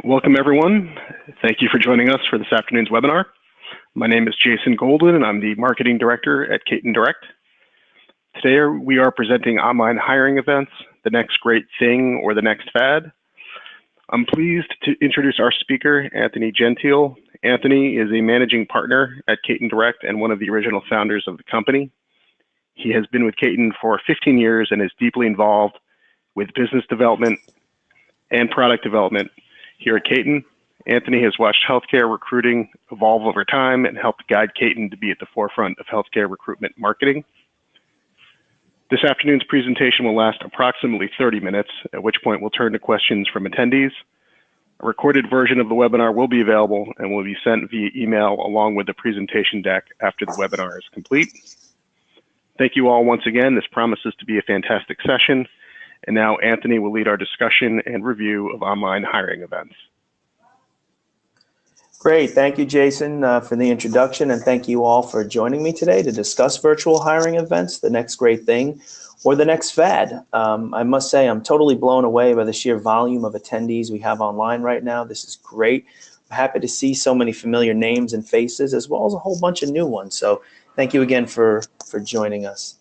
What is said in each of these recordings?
Welcome, everyone. Thank you for joining us for this afternoon's webinar. My name is Jason Golden, and I'm the Marketing Director at Katon Direct. Today, we are presenting online hiring events, the next great thing or the next fad. I'm pleased to introduce our speaker, Anthony Gentile. Anthony is a managing partner at Katon Direct and one of the original founders of the company. He has been with Katon for 15 years and is deeply involved with business development and product development here at Katon. Anthony has watched healthcare recruiting evolve over time and helped guide Katon to be at the forefront of healthcare recruitment marketing. This afternoon's presentation will last approximately 30 minutes, at which point we'll turn to questions from attendees. A recorded version of the webinar will be available and will be sent via email along with the presentation deck after the webinar is complete. Thank you all once again. This promises to be a fantastic session. And now Anthony will lead our discussion and review of online hiring events. Great, thank you, Jason, for the introduction, and thank you all for joining me today to discuss virtual hiring events, the next great thing, or the next fad. I must say I'm totally blown away by the sheer volume of attendees we have online right now. This is great. I'm happy to see so many familiar names and faces, as well as a whole bunch of new ones. So thank you again for joining us.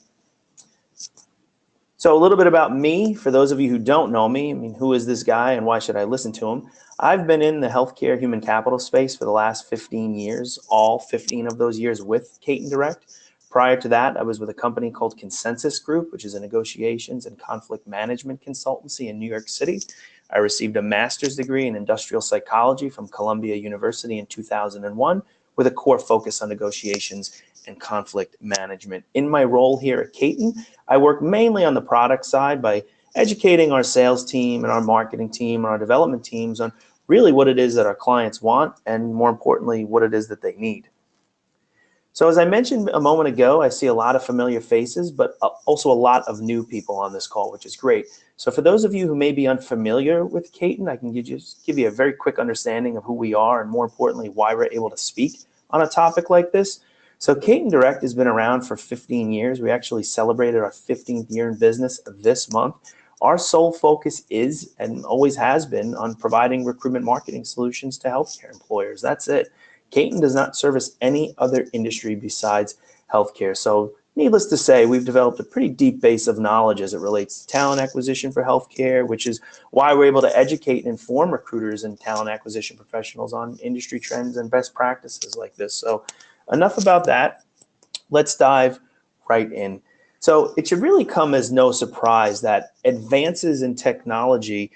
So a little bit about me, for those of you who don't know me, who is this guy and why should I listen to him? I've been in the healthcare human capital space for the last 15 years, all 15 of those years with Katon Direct. Prior to that, I was with a company called Consensus Group, which is a negotiations and conflict management consultancy in New York City. I received a master's degree in industrial psychology from Columbia University in 2001 with a core focus on negotiations and conflict management. In my role here at Katon, I work mainly on the product side by educating our sales team and our marketing team and our development teams on really what it is that our clients want and, more importantly, what it is that they need. So as I mentioned a moment ago, I see a lot of familiar faces, but also a lot of new people on this call, which is great. So for those of you who may be unfamiliar with Katon, I can just give you a very quick understanding of who we are and, more importantly, why we're able to speak on a topic like this. So Katon Direct has been around for 15 years. We actually celebrated our 15th year in business this month. Our sole focus is, and always has been, on providing recruitment marketing solutions to healthcare employers. That's it. Katon does not service any other industry besides healthcare. So needless to say, we've developed a pretty deep base of knowledge as it relates to talent acquisition for healthcare, which is why we're able to educate and inform recruiters and talent acquisition professionals on industry trends and best practices like this. So enough about that. Let's dive right in. So it should really come as no surprise that advances in technology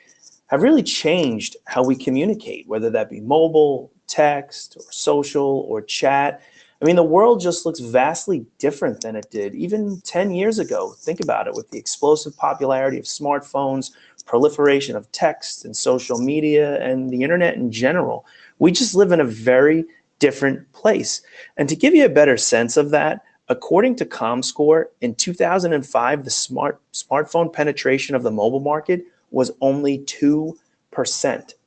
have really changed how we communicate, whether that be mobile, text, or social, or chat. The world just looks vastly different than it did even 10 years ago. Think about it, with the explosive popularity of smartphones, proliferation of text and social media, and the internet in general. We just live in a very different place. And to give you a better sense of that, according to ComScore, in 2005, the smartphone penetration of the mobile market was only 2%.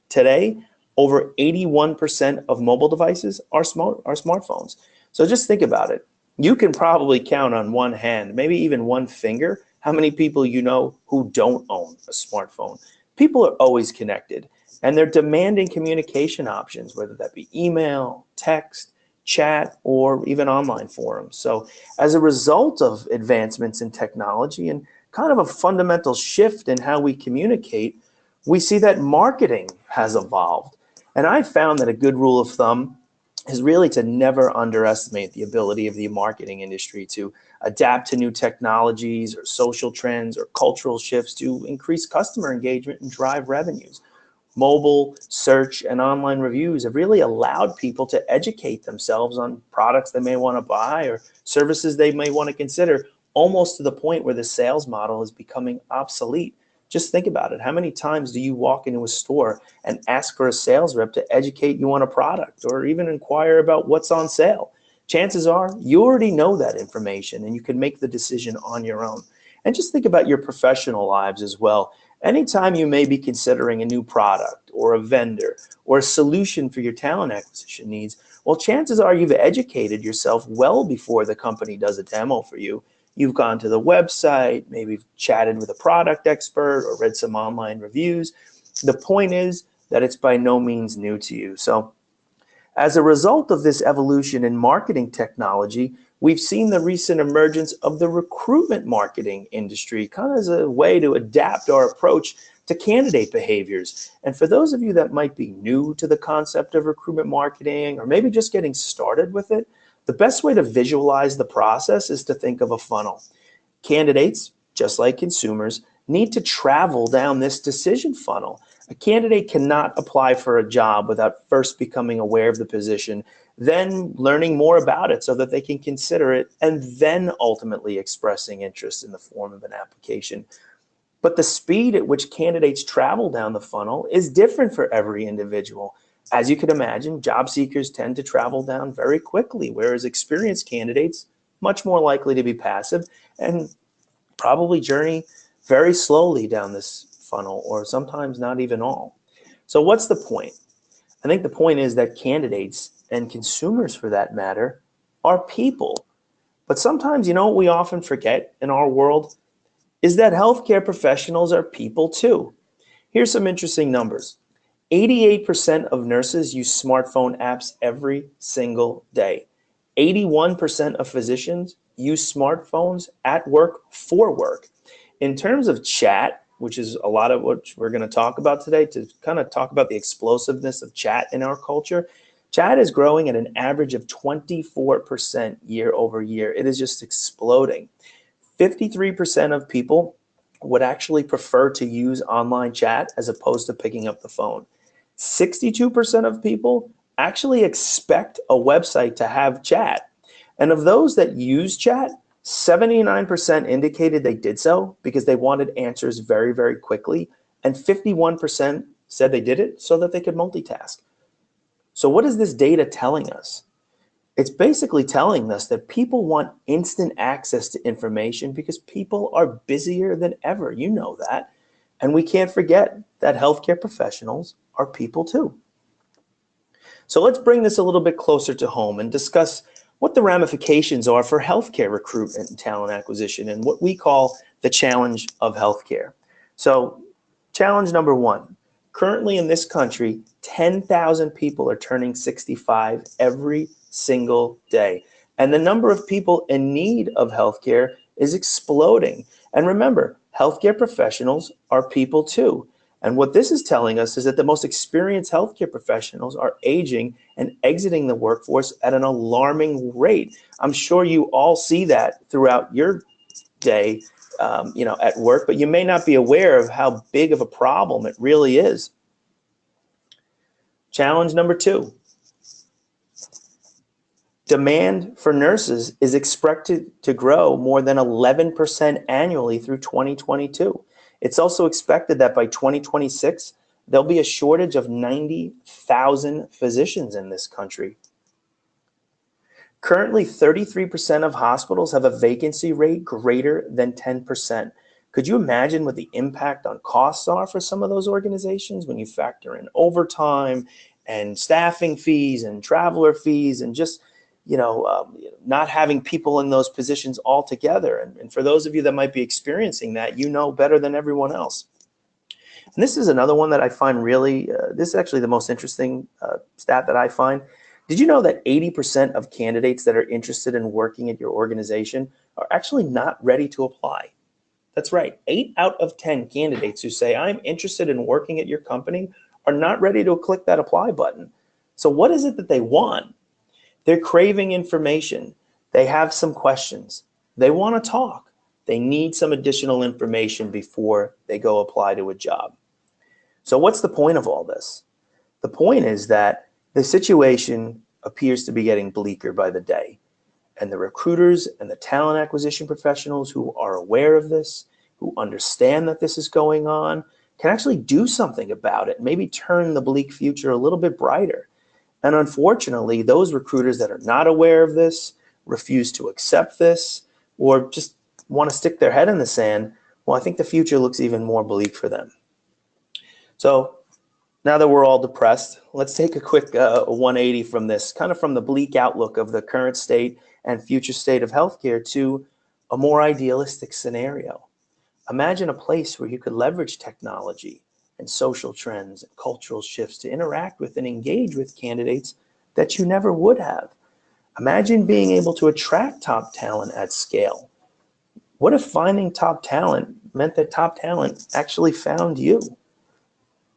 Today, over 81% of mobile devices are smartphones. So just think about it. You can probably count on one hand, maybe even one finger, how many people you know who don't own a smartphone. People are always connected, and they're demanding communication options, whether that be email, text, chat, or even online forums. So as a result of advancements in technology and kind of a fundamental shift in how we communicate, we see that marketing has evolved. And I found that a good rule of thumb is really to never underestimate the ability of the marketing industry to adapt to new technologies or social trends or cultural shifts to increase customer engagement and drive revenues. Mobile, search, and online reviews have really allowed people to educate themselves on products they may want to buy or services they may want to consider, almost to the point where the sales model is becoming obsolete. Just think about it. How many times do you walk into a store and ask for a sales rep to educate you on a product or even inquire about what's on sale? Chances are you already know that information and you can make the decision on your own. And just think about your professional lives as well. Anytime you may be considering a new product or a vendor or a solution for your talent acquisition needs, well, chances are you've educated yourself well before the company does a demo for you. You've gone to the website, maybe chatted with a product expert or read some online reviews. The point is, that it's by no means new to you. So as a result of this evolution in marketing technology, we've seen the recent emergence of the recruitment marketing industry, kind of as a way to adapt our approach to candidate behaviors. And for those of you that might be new to the concept of recruitment marketing, or maybe just getting started with it, the best way to visualize the process is to think of a funnel. Candidates, just like consumers, need to travel down this decision funnel. A candidate cannot apply for a job without first becoming aware of the position, then learning more about it so that they can consider it, and then ultimately expressing interest in the form of an application. But the speed at which candidates travel down the funnel is different for every individual. As you can imagine, job seekers tend to travel down very quickly, whereas experienced candidates much more likely to be passive and probably journey very slowly down this funnel, or sometimes not even all. So what's the point? I think the point is that candidates, and consumers for that matter, are people. But sometimes, what we often forget in our world is that healthcare professionals are people too. Here's some interesting numbers. 88% of nurses use smartphone apps every single day. 81% of physicians use smartphones at work for work. In terms of chat, which is a lot of what we're going to talk about today, to kind of talk about the explosiveness of chat in our culture, chat is growing at an average of 24% year over year. It is just exploding. 53% of people would actually prefer to use online chat as opposed to picking up the phone. 62% of people actually expect a website to have chat. And of those that use chat, 79% indicated they did so because they wanted answers very, very quickly. And 51% said they did it so that they could multitask. So what is this data telling us? It's basically telling us that people want instant access to information because people are busier than ever. You know that. And we can't forget that healthcare professionals are people too. So let's bring this a little bit closer to home and discuss what the ramifications are for healthcare recruitment and talent acquisition, and what we call the challenge of healthcare. So challenge number one, currently in this country, 10,000 people are turning 65 every single day. And the number of people in need of healthcare is exploding. And remember, healthcare professionals are people too. And what this is telling us is that the most experienced healthcare professionals are aging and exiting the workforce at an alarming rate. I'm sure you all see that throughout your day, at work, but you may not be aware of how big of a problem it really is. Challenge number two. Demand for nurses is expected to grow more than 11% annually through 2022. It's also expected that by 2026, there'll be a shortage of 90,000 physicians in this country. Currently, 33% of hospitals have a vacancy rate greater than 10%. Could you imagine what the impact on costs are for some of those organizations when you factor in overtime and staffing fees and traveler fees and just not having people in those positions altogether? And for those of you that might be experiencing that, you know better than everyone else. And this is another one that I find really, this is actually the most interesting stat that I find. Did you know that 80% of candidates that are interested in working at your organization are actually not ready to apply? That's right. 8 out of 10 candidates who say, I'm interested in working at your company, are not ready to click that apply button. So what is it that they want? They're craving information. They have some questions. They want to talk. They need some additional information before they go apply to a job. So what's the point of all this? The point is that the situation appears to be getting bleaker by the day. And the recruiters and the talent acquisition professionals who are aware of this, who understand that this is going on, can actually do something about it, maybe turn the bleak future a little bit brighter. And unfortunately, those recruiters that are not aware of this, refuse to accept this, or just want to stick their head in the sand, well, I think the future looks even more bleak for them. So now that we're all depressed, let's take a quick 180 from this, kind of from the bleak outlook of the current state and future state of healthcare to a more idealistic scenario. Imagine a place where you could leverage technology, and social trends and cultural shifts to interact with and engage with candidates that you never would have. Imagine being able to attract top talent at scale. What if finding top talent meant that top talent actually found you?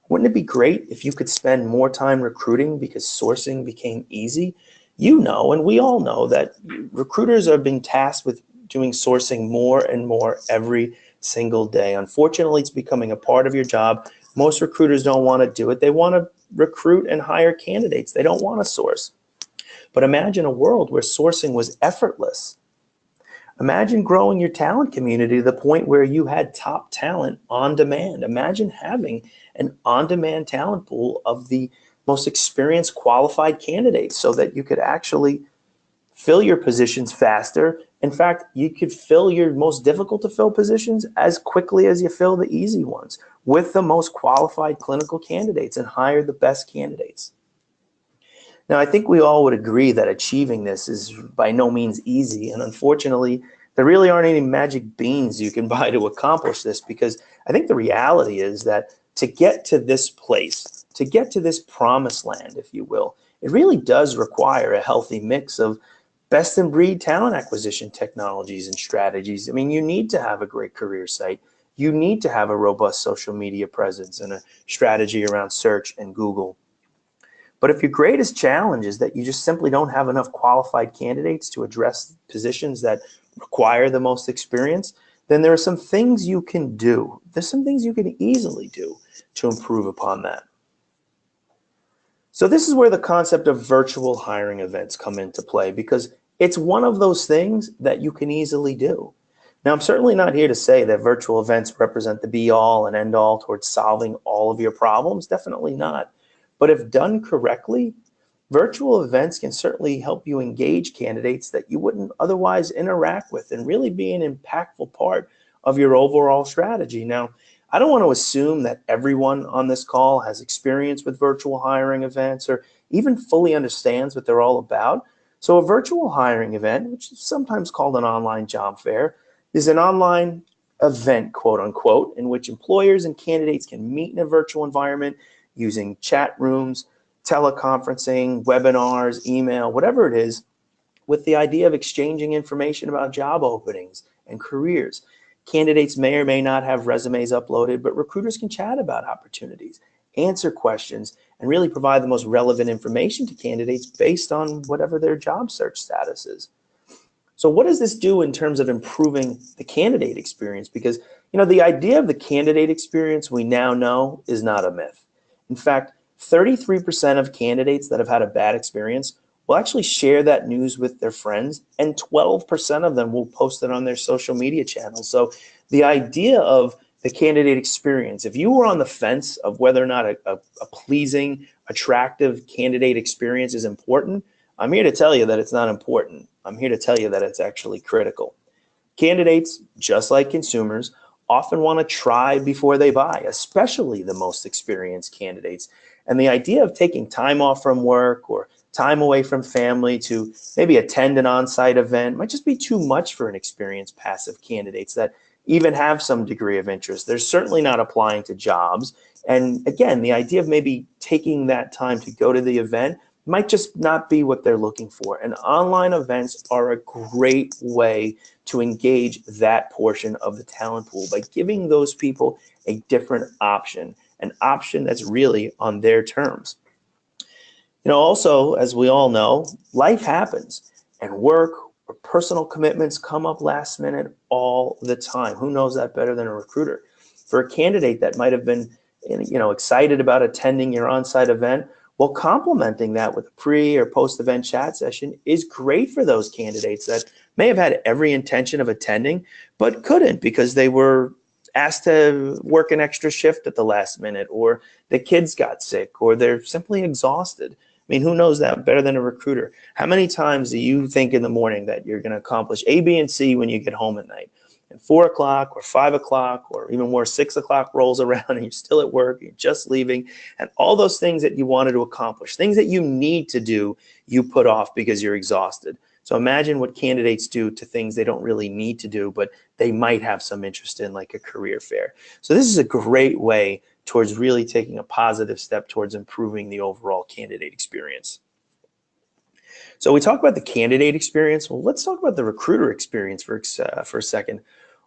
Wouldn't it be great if you could spend more time recruiting because sourcing became easy? You know, and we all know that recruiters are being tasked with doing sourcing more and more every single day. Unfortunately, it's becoming a part of your job. Most recruiters don't want to do it. They want to recruit and hire candidates. They don't want to source. But imagine a world where sourcing was effortless. Imagine growing your talent community to the point where you had top talent on demand. Imagine having an on-demand talent pool of the most experienced, qualified candidates so that you could actually fill your positions faster. In fact, you could fill your most difficult to fill positions as quickly as you fill the easy ones with the most qualified clinical candidates and hire the best candidates. Now, I think we all would agree that achieving this is by no means easy, and unfortunately, there really aren't any magic beans you can buy to accomplish this, because I think the reality is that to get to this place, to get to this promised land, if you will, it really does require a healthy mix of best in breed talent acquisition technologies and strategies. I mean, you need to have a great career site. You need to have a robust social media presence and a strategy around search and Google. But if your greatest challenge is that you just simply don't have enough qualified candidates to address positions that require the most experience, then there are some things you can do. There's some things you can easily do to improve upon that. So this is where the concept of virtual hiring events come into play, because it's one of those things that you can easily do. Now, I'm certainly not here to say that virtual events represent the be-all and end-all towards solving all of your problems. Definitely not. But if done correctly, virtual events can certainly help you engage candidates that you wouldn't otherwise interact with and really be an impactful part of your overall strategy. Now, I don't want to assume that everyone on this call has experience with virtual hiring events or even fully understands what they're all about. So a virtual hiring event, which is sometimes called an online job fair, is an online event, quote unquote, in which employers and candidates can meet in a virtual environment using chat rooms, teleconferencing, webinars, email, whatever it is, with the idea of exchanging information about job openings and careers. Candidates may or may not have resumes uploaded, but recruiters can chat about opportunities, answer questions, and really provide the most relevant information to candidates based on whatever their job search status is. So what does this do in terms of improving the candidate experience? Because, you know, the idea of the candidate experience we now know is not a myth. In fact, 33% of candidates that have had a bad experience will actually share that news with their friends, and 12% of them will post it on their social media channels. So the idea of the candidate experience, if you were on the fence of whether or not a pleasing, attractive candidate experience is important, I'm here to tell you that it's not important. I'm here to tell you that it's actually critical. Candidates, just like consumers, often want to try before they buy, especially the most experienced candidates. And the idea of taking time off from work or time away from family to maybe attend an on-site event might just be too much for inexperienced passive candidates that even have some degree of interest. They're certainly not applying to jobs. And again, the idea of maybe taking that time to go to the event might just not be what they're looking for. And online events are a great way to engage that portion of the talent pool by giving those people a different option, an option that's really on their terms. You know, also, as we all know, life happens, and work or personal commitments come up last minute all the time. Who knows that better than a recruiter? For a candidate that might have been, you know, excited about attending your on-site event, well, complementing that with a pre or post-event chat session is great for those candidates that may have had every intention of attending, but couldn't because they were asked to work an extra shift at the last minute, or the kids got sick, or they're simply exhausted. I mean, who knows that better than a recruiter? How many times do you think in the morning that you're going to accomplish A, B, and C when you get home at night? And 4 o'clock or 5 o'clock or even more 6 o'clock rolls around and you're still at work, you're just leaving, and all those things that you wanted to accomplish, things that you need to do, you put off because you're exhausted. So imagine what candidates do to things they don't really need to do, but they might have some interest in, like a career fair. So this is a great way towards really taking a positive step towards improving the overall candidate experience. So we talk about the candidate experience. Well, let's talk about the recruiter experience for a second.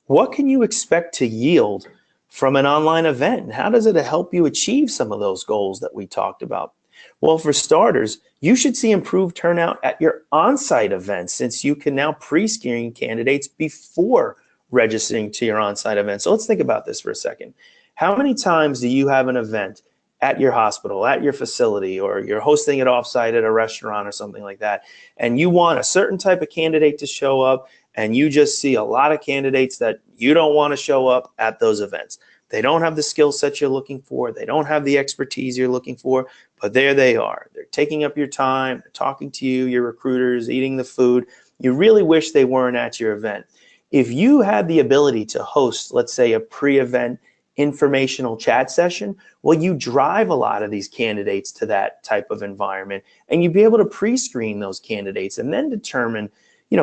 What can you expect to yield from an online event? How does it help you achieve some of those goals that we talked about? Well, for starters, you should see improved turnout at your on-site events, since you can now pre-screen candidates before registering to your on-site event. So let's think about this for a second. How many times do you have an event at your hospital, at your facility, or you're hosting it offsite at a restaurant or something like that, and you want a certain type of candidate to show up, and you just see a lot of candidates that you don't want to show up at those events? They don't have the skill set you're looking for. They don't have the expertise you're looking for, but there they are. They're taking up your time, they're talking to you, your recruiters, eating the food. You really wish they weren't at your event. If you had the ability to host, let's say, a pre-event informational chat session, well, you drive a lot of these candidates to that type of environment, and you'd be able to pre-screen those candidates and then determine,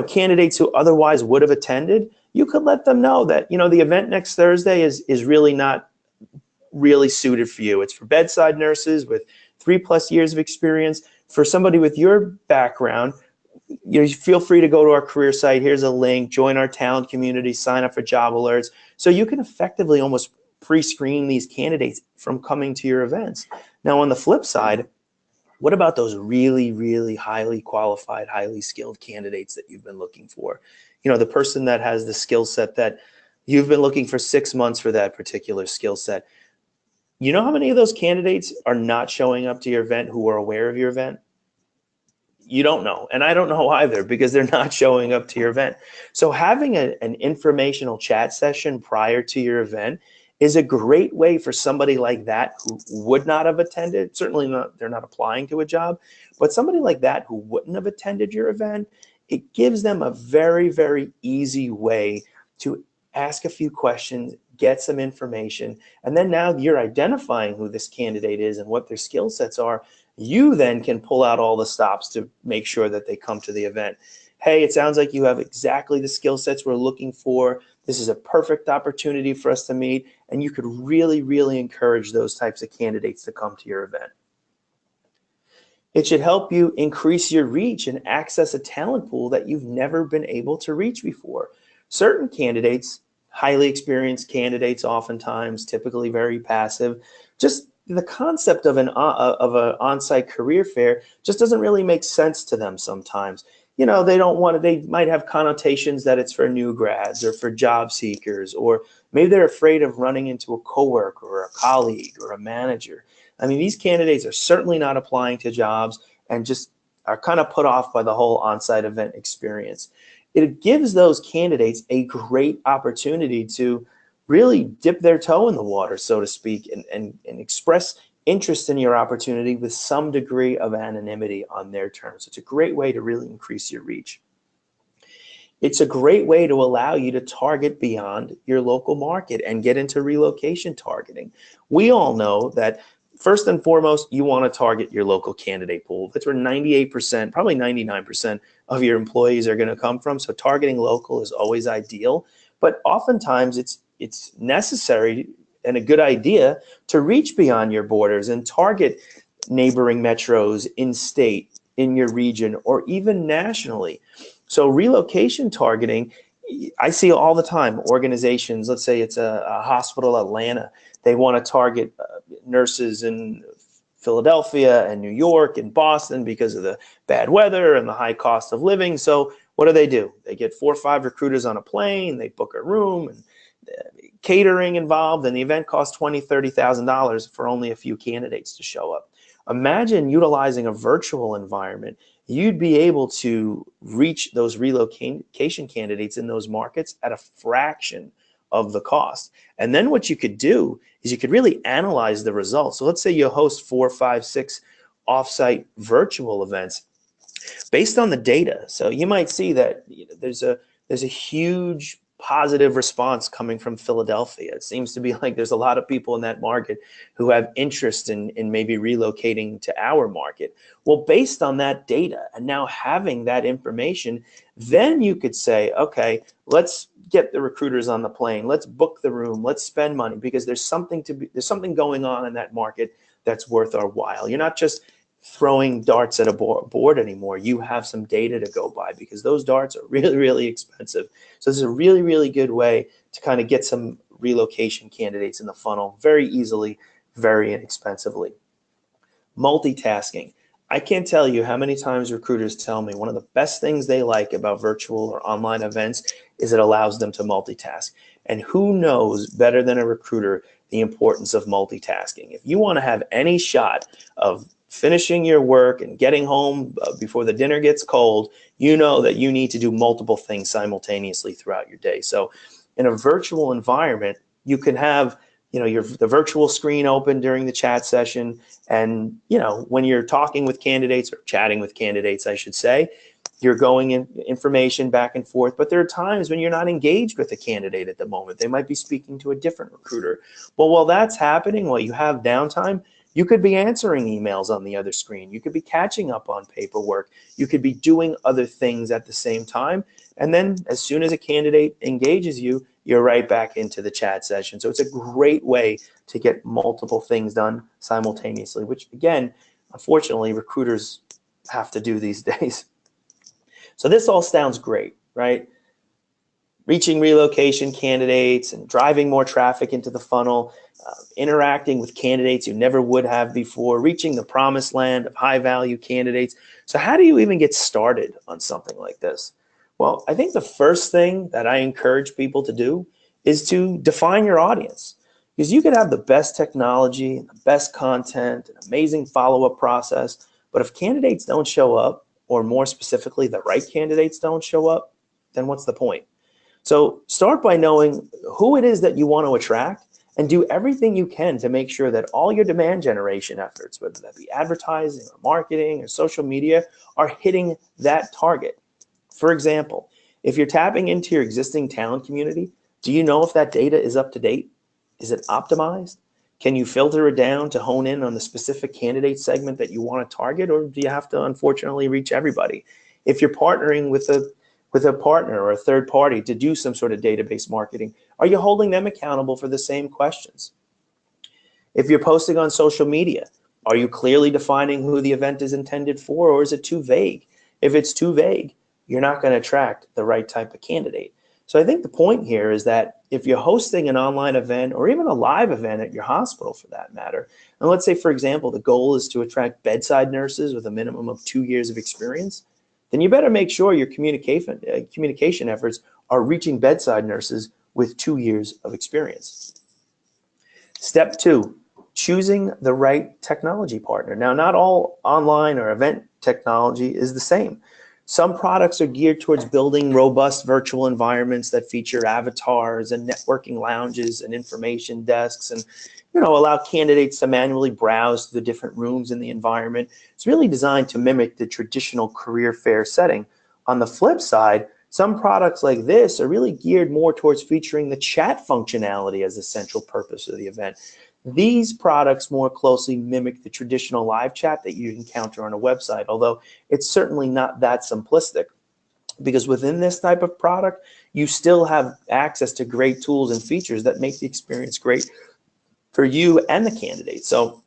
candidates who otherwise would have attended. You could let them know that, the event next Thursday is really not really suited for you. It's for bedside nurses with 3+ years of experience. For somebody with your background, feel free to go to our career site. Here's a link, join our talent community, sign up for job alerts. So you can effectively almost pre-screen these candidates from coming to your events. Now, on the flip side, what about those really, really highly qualified, highly skilled candidates that you've been looking for? The person that has the skill set that you've been looking for 6 months for that particular skill set. You know how many of those candidates are not showing up to your event who are aware of your event? You don't know, and I don't know either, because they're not showing up to your event. So having an informational chat session prior to your event is a great way for somebody like that who would not have attended. Certainly not, they're not applying to a job, but somebody like that who wouldn't have attended your event, it gives them a very, very easy way to ask a few questions, get some information, and then now you're identifying who this candidate is and what their skill sets are. You then can pull out all the stops to make sure that they come to the event. Hey, it sounds like you have exactly the skill sets we're looking for. This is a perfect opportunity for us to meet. And you could really, really encourage those types of candidates to come to your event. It should help you increase your reach and access a talent pool that you've never been able to reach before. Certain candidates, highly experienced candidates, oftentimes, typically very passive, just the concept of an on-site career fair just doesn't really make sense to them sometimes. They don't want to, they might have connotations that it's for new grads or for job seekers, or maybe they're afraid of running into a coworker or a colleague or a manager. I mean, these candidates are certainly not applying to jobs and just are kind of put off by the whole on-site event experience. It gives those candidates a great opportunity to really dip their toe in the water, so to speak, and express interest in your opportunity with some degree of anonymity on their terms. It's a great way to really increase your reach. It's a great way to allow you to target beyond your local market and get into relocation targeting. We all know that first and foremost, you want to target your local candidate pool. That's where 98%, probably 99% of your employees are going to come from. So targeting local is always ideal, but oftentimes it's necessary and a good idea to reach beyond your borders and target neighboring metros in state, in your region, or even nationally. So relocation targeting, I see all the time organizations, let's say it's a hospital Atlanta, they want to target nurses in Philadelphia and New York and Boston because of the bad weather and the high cost of living. So what do? They get 4 or 5 recruiters on a plane, they book a room, and catering involved, and the event costs $20,000, $30,000 for only a few candidates to show up. Imagine utilizing a virtual environment. You'd be able to reach those relocation candidates in those markets at a fraction of the cost. And then what you could do is you could really analyze the results. So let's say you host 4, 5, 6 offsite virtual events based on the data. So you might see that there's a huge positive response coming from Philadelphia. It seems to be like there's a lot of people in that market who have interest in maybe relocating to our market. Well, based on that data and now having that information, then you could say, okay, let's get the recruiters on the plane. Let's book the room. Let's spend money, because there's something going on in that market that's worth our while. You're not just throwing darts at a board anymore. You have some data to go by, because those darts are really, really expensive. So this is a really, really good way to kind of get some relocation candidates in the funnel very easily, very inexpensively. Multitasking. I can't tell you how many times recruiters tell me one of the best things they like about virtual or online events is it allows them to multitask. And who knows better than a recruiter the importance of multitasking? If you want to have any shot of finishing your work and getting home before the dinner gets cold, you know that you need to do multiple things simultaneously throughout your day. So in a virtual environment, you can have the virtual screen open during the chat session. And, when you're talking with candidates, or chatting with candidates, I should say, you're going in information back and forth. But there are times when you're not engaged with a candidate at the moment. They might be speaking to a different recruiter. Well, while that's happening, while you have downtime, you could be answering emails on the other screen. You could be catching up on paperwork. You could be doing other things at the same time. And then as soon as a candidate engages you, you're right back into the chat session. So it's a great way to get multiple things done simultaneously, which, again, unfortunately, recruiters have to do these days. So this all sounds great, right? Reaching relocation candidates and driving more traffic into the funnel, interacting with candidates you never would have before, reaching the promised land of high-value candidates. So how do you even get started on something like this? Well, I think the first thing that I encourage people to do is to define your audience, because you could have the best technology and the best content, an amazing follow-up process, but if candidates don't show up, or more specifically, the right candidates don't show up, then what's the point? So start by knowing who it is that you want to attract, and do everything you can to make sure that all your demand generation efforts, whether that be advertising or marketing or social media, are hitting that target. For example, if you're tapping into your existing talent community, do you know if that data is up to date? Is it optimized? Can you filter it down to hone in on the specific candidate segment that you want to target, or do you have to unfortunately reach everybody? If you're partnering with a partner or a third party to do some sort of database marketing, are you holding them accountable for the same questions? If you're posting on social media, are you clearly defining who the event is intended for, or is it too vague? If it's too vague, you're not going to attract the right type of candidate. So I think the point here is that if you're hosting an online event, or even a live event at your hospital for that matter, and let's say, for example, the goal is to attract bedside nurses with a minimum of 2 years of experience, then you better make sure your communication efforts are reaching bedside nurses with 2 years of experience. Step 2, choosing the right technology partner. Now, not all online or event technology is the same. Some products are geared towards building robust virtual environments that feature avatars and networking lounges and information desks, and allow candidates to manually browse through the different rooms in the environment. It's really designed to mimic the traditional career fair setting. On the flip side, some products like this are really geared more towards featuring the chat functionality as the central purpose of the event. These products more closely mimic the traditional live chat that you encounter on a website, although it's certainly not that simplistic, because within this type of product, you still have access to great tools and features that make the experience great for you and the candidate. So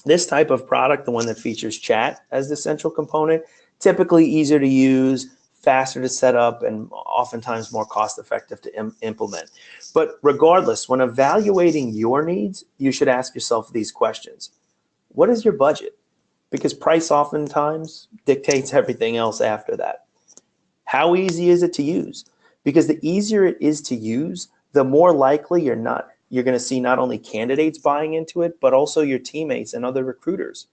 this type of product, the one that features chat as the central component, typically easier to use, faster to set up, and oftentimes more cost-effective to implement. But regardless, when evaluating your needs, you should ask yourself these questions. What is your budget? Because price oftentimes dictates everything else after that. How easy is it to use? Because the easier it is to use, the more likely you're going to see not only candidates buying into it, but also your teammates and other recruiters.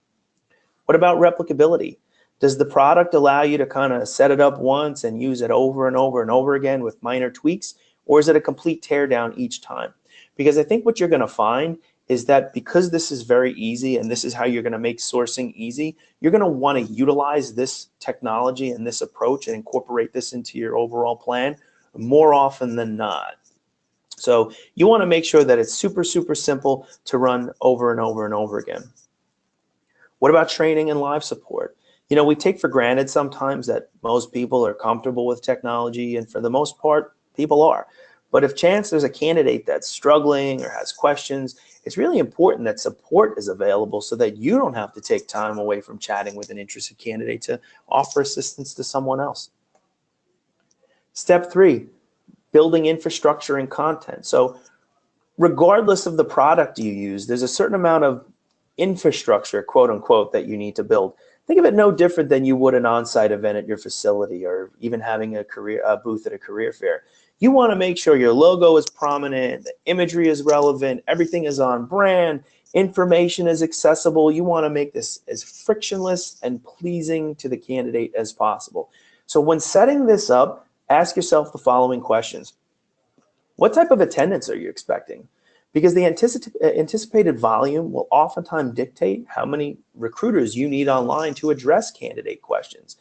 What about replicability? Does the product allow you to kind of set it up once and use it over and over and over again with minor tweaks, or is it a complete teardown each time? Because I think what you're going to find is that because this is very easy and this is how you're going to make sourcing easy, you're going to want to utilize this technology and this approach and incorporate this into your overall plan more often than not. So you want to make sure that it's super, super simple to run over and over and over again. What about training and live support? You know, we take for granted sometimes that most people are comfortable with technology, and for the most part, people are. But if chance there's a candidate that's struggling or has questions, it's really important that support is available so that you don't have to take time away from chatting with an interested candidate to offer assistance to someone else. Step 3, building infrastructure and content. So regardless of the product you use, there's a certain amount of infrastructure, quote unquote, that you need to build. Think of it no different than you would an on-site event at your facility or even having a booth at a career fair. You want to make sure your logo is prominent, the imagery is relevant, everything is on brand, information is accessible. You want to make this as frictionless and pleasing to the candidate as possible. So when setting this up, ask yourself the following questions. What type of attendance are you expecting? Because the anticipated volume will oftentimes dictate how many recruiters you need online to address candidate questions.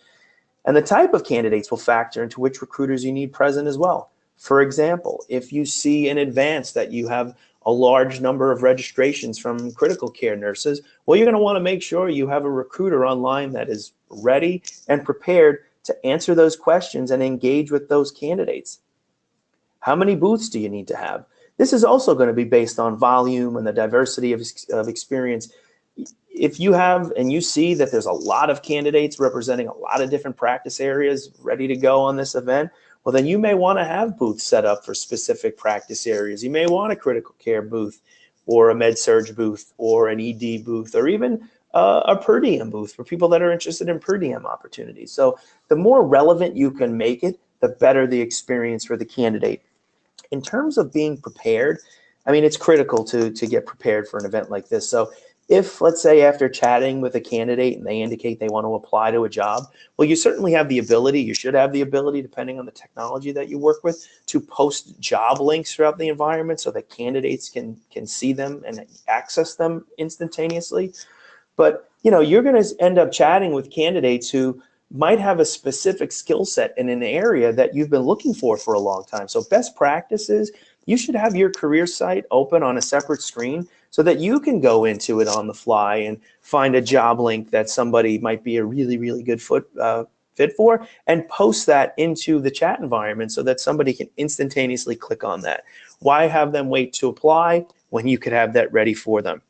And the type of candidates will factor into which recruiters you need present as well. For example, if you see in advance that you have a large number of registrations from critical care nurses, well, you're going to want to make sure you have a recruiter online that is ready and prepared to answer those questions and engage with those candidates. How many booths do you need to have? This is also going to be based on volume and the diversity of experience. If you have and you see that there's a lot of candidates representing a lot of different practice areas ready to go on this event, well, then you may want to have booths set up for specific practice areas. You may want a critical care booth or a med-surg booth or an ED booth or even a per diem booth for people that are interested in per diem opportunities. So the more relevant you can make it, the better the experience for the candidate. In terms of being prepared, I mean, it's critical to get prepared for an event like this. So if, let's say, after chatting with a candidate and they indicate they want to apply to a job, well, you certainly have the ability, you should have the ability, depending on the technology that you work with, to post job links throughout the environment so that candidates can see them and access them instantaneously. But, you know, you're going to end up chatting with candidates who might have a specific skill set in an area that you've been looking for a long time. So best practices, you should have your career site open on a separate screen so that you can go into it on the fly and find a job link that somebody might be a really, really good fit for and post that into the chat environment so that somebody can instantaneously click on that. Why have them wait to apply when you could have that ready for them?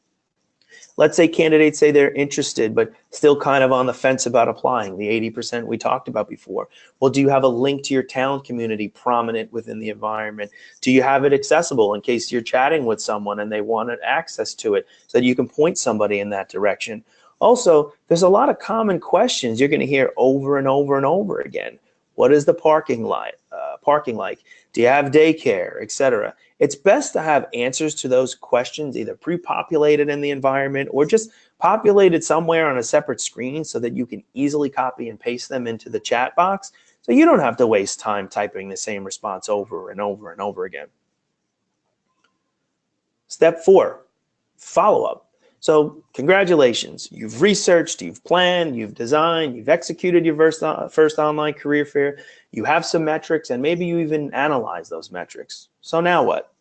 Let's say candidates say they're interested, but still kind of on the fence about applying, the 80% we talked about before. Well, do you have a link to your talent community prominent within the environment? Do you have it accessible in case you're chatting with someone and they wanted access to it so that you can point somebody in that direction? Also, there's a lot of common questions you're going to hear over and over and over again. What is the parking like? Do you have daycare, etc.? It's best to have answers to those questions either pre-populated in the environment or just populated somewhere on a separate screen so that you can easily copy and paste them into the chat box so you don't have to waste time typing the same response over and over and over again. Step 4, follow-up. So congratulations, you've researched, you've planned, you've designed, you've executed your first online career fair, you have some metrics, and maybe you even analyze those metrics. So now what?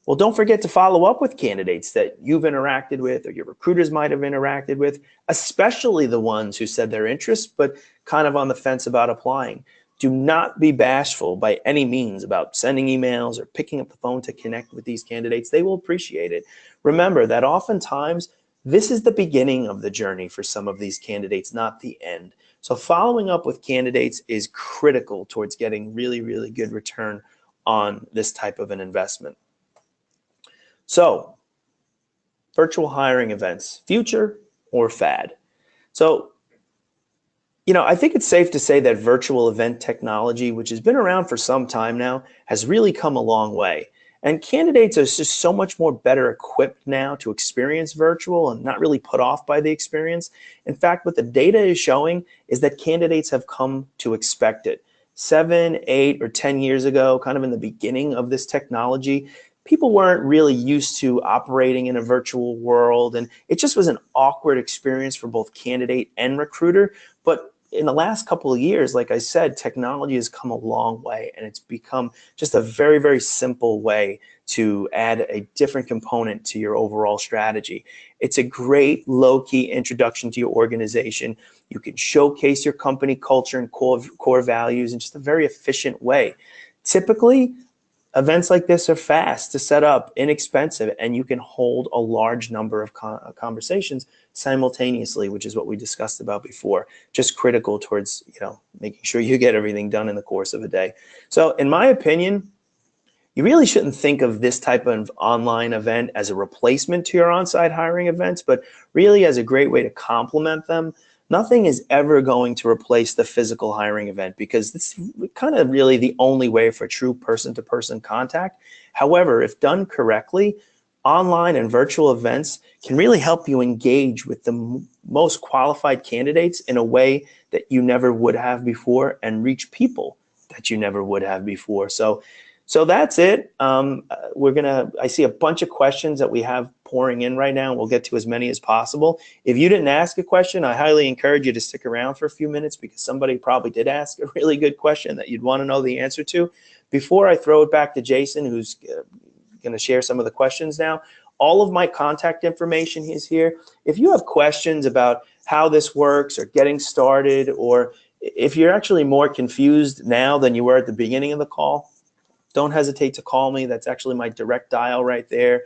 Well, don't forget to follow up with candidates that you've interacted with or your recruiters might have interacted with, especially the ones who said their interest but kind of on the fence about applying. Do not be bashful by any means about sending emails or picking up the phone to connect with these candidates. They will appreciate it. Remember that oftentimes this is the beginning of the journey for some of these candidates, not the end. So following up with candidates is critical towards getting really, really good return on this type of an investment. So virtual hiring events, future or fad? So, you know, I think it's safe to say that virtual event technology, which has been around for some time now, has really come a long way. And candidates are just so much more better equipped now to experience virtual and not really put off by the experience. In fact, what the data is showing is that candidates have come to expect it. 7, 8, or 10 years ago, kind of in the beginning of this technology, people weren't really used to operating in a virtual world, and it just was an awkward experience for both candidate and recruiter. But in the last couple of years, like I said, technology has come a long way, and it's become just a very, very simple way to add a different component to your overall strategy. It's a great low-key introduction to your organization. You can showcase your company culture and core values in just a very efficient way. Typically, events like this are fast to set up, inexpensive, and you can hold a large number of conversations simultaneously, which is what we discussed about before. Just critical towards, making sure you get everything done in the course of a day. So in my opinion, you really shouldn't think of this type of online event as a replacement to your on-site hiring events, but really as a great way to complement them. Nothing is ever going to replace the physical hiring event because it's kind of really the only way for true person-to-person contact. However, if done correctly, online and virtual events can really help you engage with the most qualified candidates in a way that you never would have before and reach people that you never would have before. So that's it. I see a bunch of questions that we have pouring in right now, and we'll get to as many as possible. If you didn't ask a question, I highly encourage you to stick around for a few minutes because somebody probably did ask a really good question that you'd want to know the answer to. Before I throw it back to Jason, who's going to share some of the questions now, all of my contact information is here. If you have questions about how this works or getting started, or if you're actually more confused now than you were at the beginning of the call, don't hesitate to call me. That's actually my direct dial right there.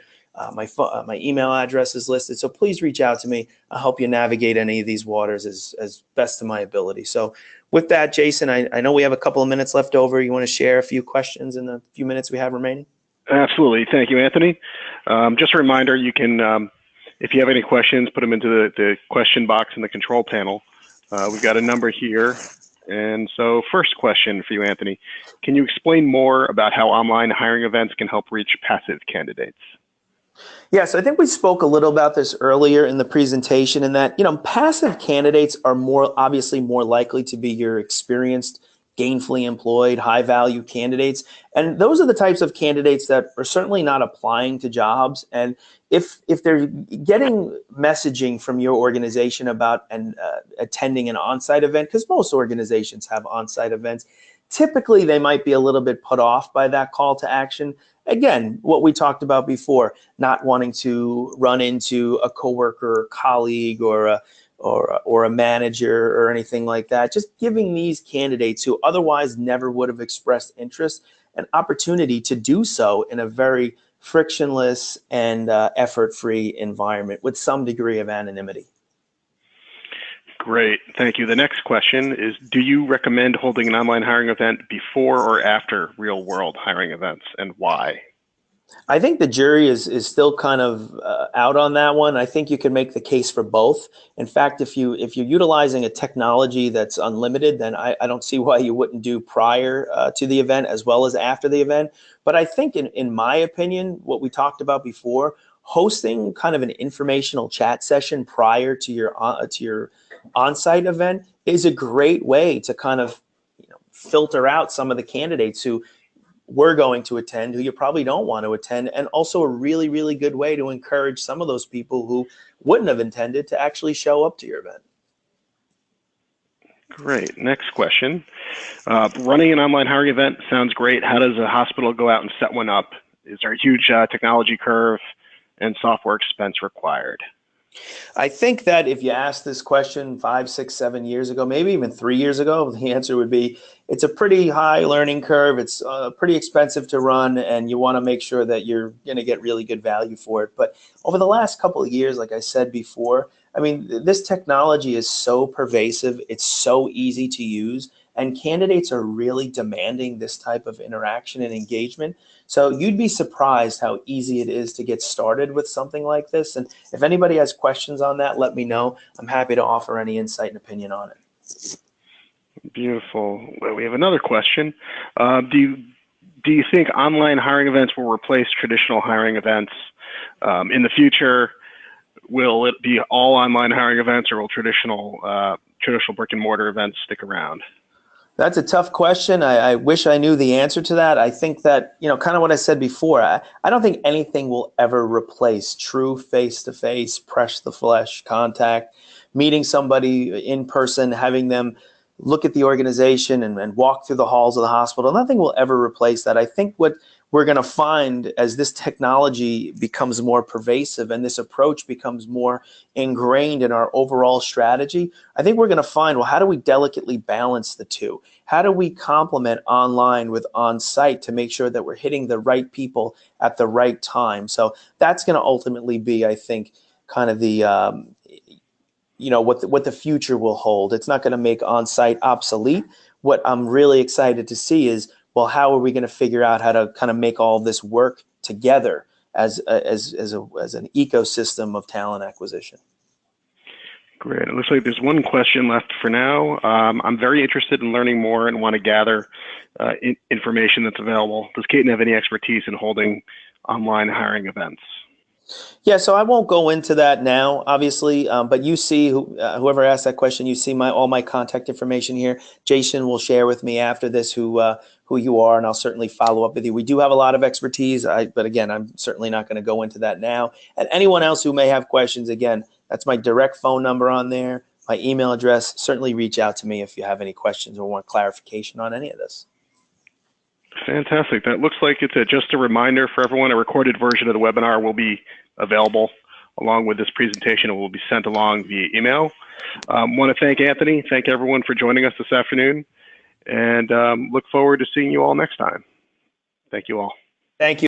My email address is listed, so please reach out to me. I'll help you navigate any of these waters as best to my ability. So with that, Jason, I know we have a couple of minutes left over. You want to share a few questions in the few minutes we have remaining? Absolutely. Thank you, Anthony. Just a reminder, you can, if you have any questions, put them into the question box in the control panel. We've got a number here. And so first question for you, Anthony, can you explain more about how online hiring events can help reach passive candidates? Yes, I think we spoke a little about this earlier in the presentation, in that, passive candidates are obviously more likely to be your experienced, gainfully employed, high value candidates. And those are the types of candidates that are certainly not applying to jobs. And if they're getting messaging from your organization about attending an on-site event, because most organizations have on-site events, typically they might be a little bit put off by that call to action. Again, what we talked about before, not wanting to run into a coworker, colleague, or a manager or anything like that. Just giving these candidates who otherwise never would have expressed interest an opportunity to do so in a very frictionless and effort-free environment with some degree of anonymity. Great, thank you. The next question is, do you recommend holding an online hiring event before or after real-world hiring events, and why? I think the jury is still kind of out on that one. I think you can make the case for both. In fact, if you're utilizing a technology that's unlimited, then I don't see why you wouldn't do prior to the event as well as after the event. But I think in my opinion, what we talked about before, hosting kind of an informational chat session prior to your on-site event is a great way to kind of filter out some of the candidates who we're going to attend, who you probably don't want to attend, and also a really, really good way to encourage some of those people who wouldn't have intended to actually show up to your event. Great. Next question. Running an online hiring event sounds great. How does a hospital go out and set one up? Is there a huge technology curve and software expense required? I think that if you asked this question 5, 6, 7 years ago, maybe even 3 years ago, the answer would be it's a pretty high learning curve. It's pretty expensive to run, and you want to make sure that you're going to get really good value for it. But over the last couple of years, like I said before, I mean, this technology is so pervasive. It's so easy to use, and candidates are really demanding this type of interaction and engagement. So you'd be surprised how easy it is to get started with something like this. And if anybody has questions on that, let me know. I'm happy to offer any insight and opinion on it. Beautiful. Well, we have another question. Do you think online hiring events will replace traditional hiring events in the future? Will it be all online hiring events, or will traditional brick and mortar events stick around? That's a tough question. I wish I knew the answer to that. I think that, kind of what I said before, I don't think anything will ever replace true face-to-face, press the flesh contact, meeting somebody in person, having them look at the organization and walk through the halls of the hospital. Nothing will ever replace that. I think what we're going to find as this technology becomes more pervasive and this approach becomes more ingrained in our overall strategy, I think we're going to find, well, how do we delicately balance the two? How do we complement online with on-site to make sure that we're hitting the right people at the right time? So that's going to ultimately be, I think, kind of the what the future will hold. It's not going to make on-site obsolete. What I'm really excited to see is, well, how are we going to figure out how to kind of make all this work together as an ecosystem of talent acquisition? Great. It looks like there's one question left for now. I'm very interested in learning more and want to gather information that's available. Does Katon have any expertise in holding online hiring events? Yeah, so I won't go into that now, obviously, but you see, whoever asked that question, you see all my contact information here. Jason will share with me after this who you are, and I'll certainly follow up with you. We do have a lot of expertise, but again, I'm certainly not going to go into that now. And anyone else who may have questions, again, that's my direct phone number on there, my email address. Certainly reach out to me if you have any questions or want clarification on any of this. Fantastic. That looks like it's just a reminder for everyone. A recorded version of the webinar will be available along with this presentation. It will be sent along via email. Want to thank Anthony, thank everyone for joining us this afternoon, and look forward to seeing you all next time. Thank you all. Thank you.